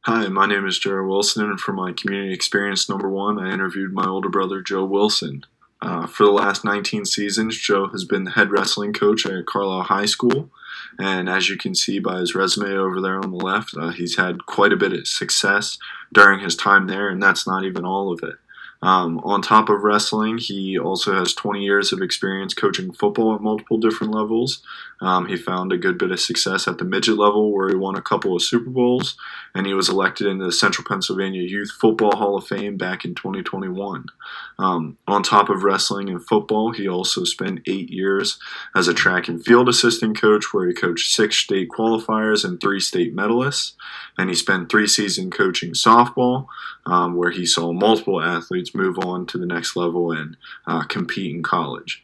Hi, my name is Jared Wilson, and for my community experience number one, I interviewed my older brother, Joe Wilson. For the last 19 seasons, Joe has been the head wrestling coach at Carlisle High School, and as you can see by his resume over there on the left, he's had quite a bit of success during his time there, and that's not even all of it. On top of wrestling, he also has 20 years of experience coaching football at multiple different levels. He found a good bit of success at the midget level where he won a couple of Super Bowls, and he was elected into the Central Pennsylvania Youth Football Hall of Fame back in 2021. On top of wrestling and football, he also spent 8 years as a track and field assistant coach where he coached 6 state qualifiers and 3 state medalists, and he spent 3 seasons coaching softball, where he saw multiple athletes move on to the next level and compete in college.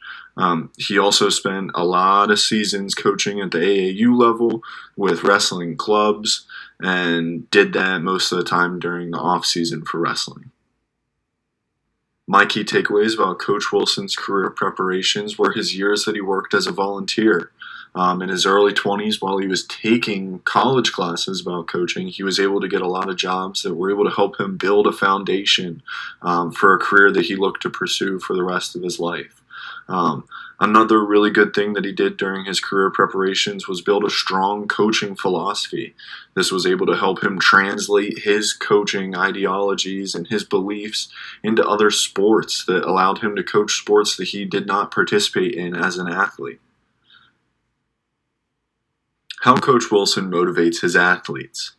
He also spent a lot of seasons coaching at the AAU level with wrestling clubs and did that most of the time during the off season for wrestling. My key takeaways about Coach Wilson's career preparations were his years that he worked as a volunteer. In his early 20s, while he was taking college classes about coaching, he was able to get a lot of jobs that were able to help him build a foundation for a career that he looked to pursue for the rest of his life. Another really good thing that he did during his career preparations was build a strong coaching philosophy. This was able to help him translate his coaching ideologies and his beliefs into other sports that allowed him to coach sports that he did not participate in as an athlete. How Coach Wilson motivates his athletes.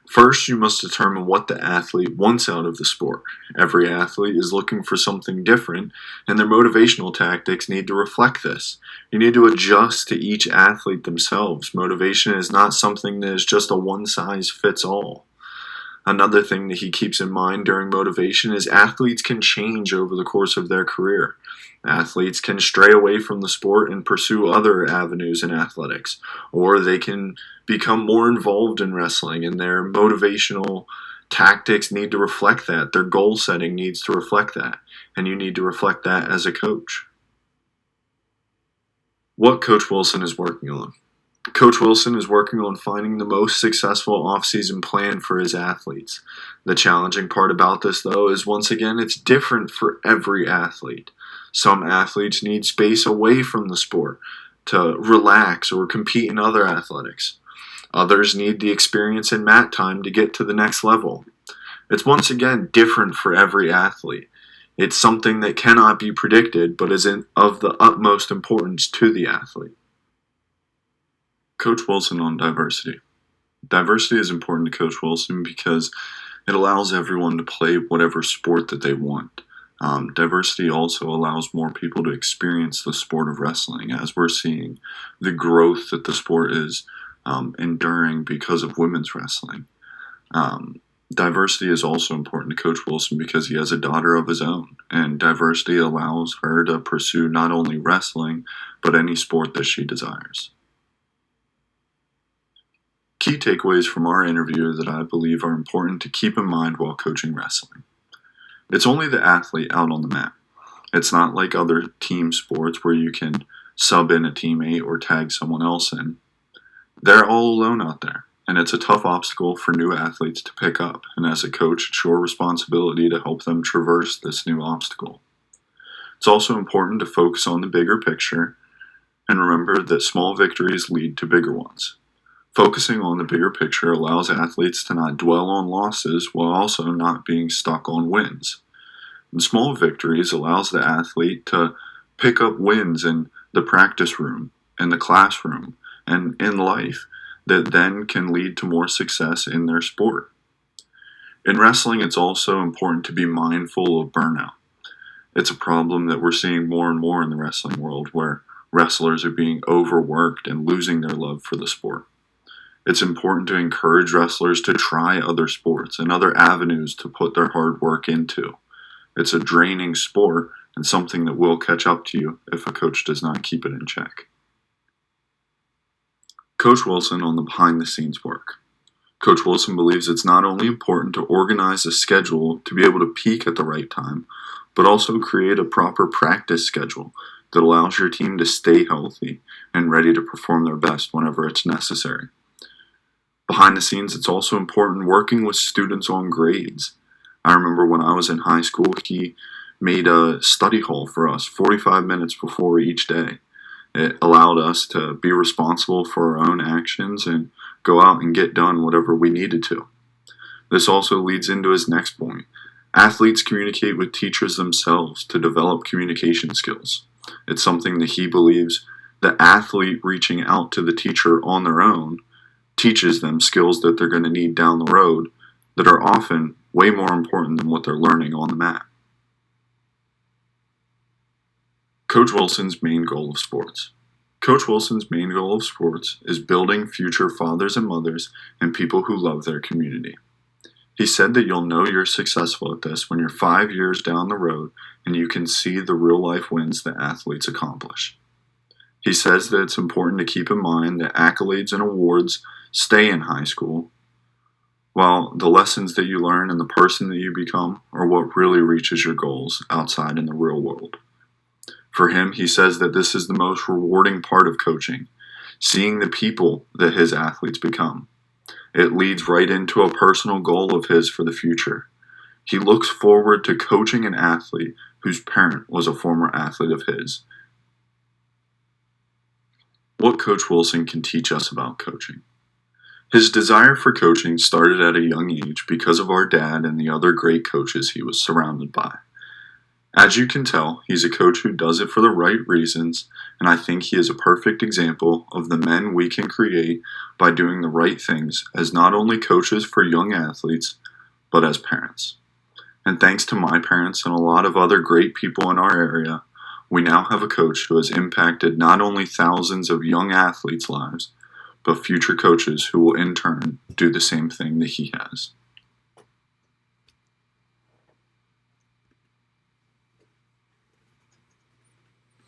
First, you must determine what the athlete wants out of the sport. Every athlete is looking for something different, and their motivational tactics need to reflect this. You need to adjust to each athlete themselves. Motivation is not something that is just a one-size-fits-all. Another thing that he keeps in mind during motivation is athletes can change over the course of their career. Athletes can stray away from the sport and pursue other avenues in athletics, or they can become more involved in wrestling, and their motivational tactics need to reflect that. Their goal setting needs to reflect that, and you need to reflect that as a coach. What Coach Wilson is working on. Coach Wilson is working on finding the most successful off-season plan for his athletes. The challenging part about this, though, is once again, it's different for every athlete. Some athletes need space away from the sport to relax or compete in other athletics. Others need the experience and mat time to get to the next level. It's once again different for every athlete. It's something that cannot be predicted, but is of the utmost importance to the athlete. Coach Wilson on diversity. Diversity is important to Coach Wilson because it allows everyone to play whatever sport that they want. Diversity also allows more people to experience the sport of wrestling, as we're seeing the growth that the sport is enduring because of women's wrestling. Diversity is also important to Coach Wilson because he has a daughter of his own, and diversity allows her to pursue not only wrestling, but any sport that she desires. Key takeaways from our interview that I believe are important to keep in mind while coaching wrestling. It's only the athlete out on the mat. It's not like other team sports where you can sub in a teammate or tag someone else in. They're all alone out there, and it's a tough obstacle for new athletes to pick up, and as a coach, it's your responsibility to help them traverse this new obstacle. It's also important to focus on the bigger picture and remember that small victories lead to bigger ones. Focusing on the bigger picture allows athletes to not dwell on losses while also not being stuck on wins. And small victories allows the athlete to pick up wins in the practice room, in the classroom, and in life that then can lead to more success in their sport. In wrestling, it's also important to be mindful of burnout. It's a problem that we're seeing more and more in the wrestling world where wrestlers are being overworked and losing their love for the sport. It's important to encourage wrestlers to try other sports and other avenues to put their hard work into. It's a draining sport and something that will catch up to you if a coach does not keep it in check. Coach Wilson on the behind-the-scenes work. Coach Wilson believes it's not only important to organize a schedule to be able to peak at the right time, but also create a proper practice schedule that allows your team to stay healthy and ready to perform their best whenever it's necessary. Behind the scenes, it's also important working with students on grades. I remember when I was in high school, he made a study hall for us 45 minutes before each day. It allowed us to be responsible for our own actions and go out and get done whatever we needed to. This also leads into his next point. Athletes communicate with teachers themselves to develop communication skills. It's something that he believes the athlete reaching out to the teacher on their own teaches them skills that they're going to need down the road that are often way more important than what they're learning on the mat. Coach Wilson's main goal of sports. Coach Wilson's main goal of sports is building future fathers and mothers and people who love their community. He said that you'll know you're successful at this when you're 5 years down the road and you can see the real-life wins that athletes accomplish. He says that it's important to keep in mind that accolades and awards stay in high school, while the lessons that you learn and the person that you become are what really reaches your goals outside in the real world. For him, he says that this is the most rewarding part of coaching, seeing the people that his athletes become. It leads right into a personal goal of his for the future. He looks forward to coaching an athlete whose parent was a former athlete of his. What Coach Wilson can teach us about coaching. His desire for coaching started at a young age because of our dad and the other great coaches he was surrounded by. As you can tell, he's a coach who does it for the right reasons, and I think he is a perfect example of the men we can create by doing the right things as not only coaches for young athletes, but as parents. And thanks to my parents and a lot of other great people in our area, we now have a coach who has impacted not only thousands of young athletes' lives, but future coaches who will in turn do the same thing that he has.